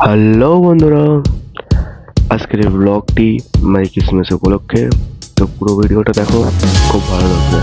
Hello বন্ধুরা, আজকের এই ব্লগটি মেরি ক্রিসমাস উপলক্ষে। তো পুরো ভিডিওটা দেখো, খুব ভালো লাগবে।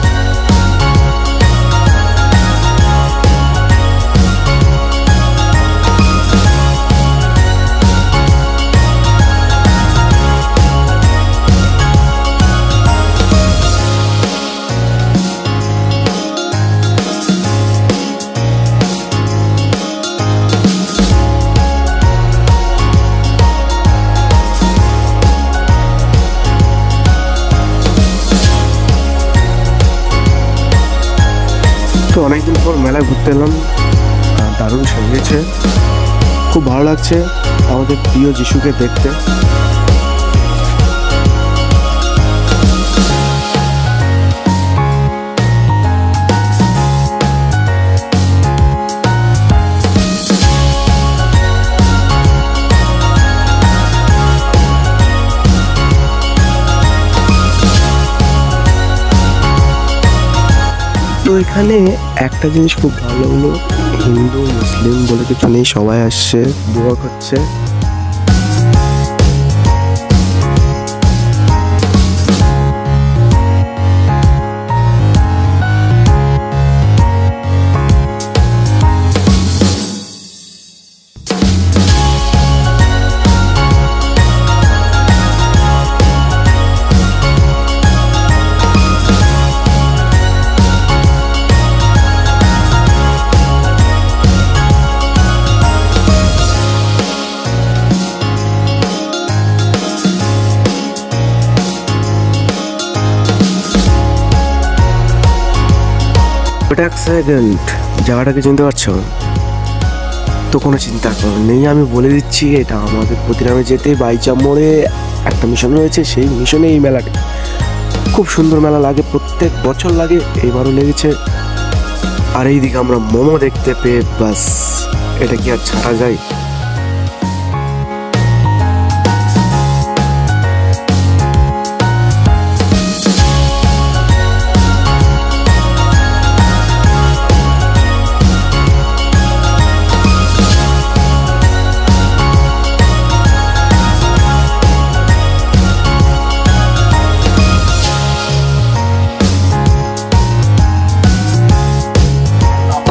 তো অনেকদিন পর মেলায় ঘুরতে এলাম, দারুণ সাজিয়েছে, খুব ভালো লাগছে আমাদের প্রিয় যিশুকে দেখতে। তো এখানে একটা জিনিস খুব ভালো হলো, হিন্দু মুসলিম বলে কিছু নেই, সবাই আসছে, দোয়া করছে। ওটা এক সেকেন্ড, জায়গাটাকে চিনতে পারছো? তো কোনো চিন্তা করো নেই, আমি বলে দিচ্ছি, এটা আমাদের প্রতিরামে যেতে বাইচা মোড়ে একটা মিশন রয়েছে, সেই মিশনে এই মেলাটা খুব সুন্দর মেলা লাগে, প্রত্যেক বছর লাগে, এবারও লেগেছে। আর এইদিকে আমরা মোমো দেখতে পেয়ে বাস, এটা কি আর ছাড়া যায়?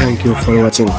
Thank you for watching.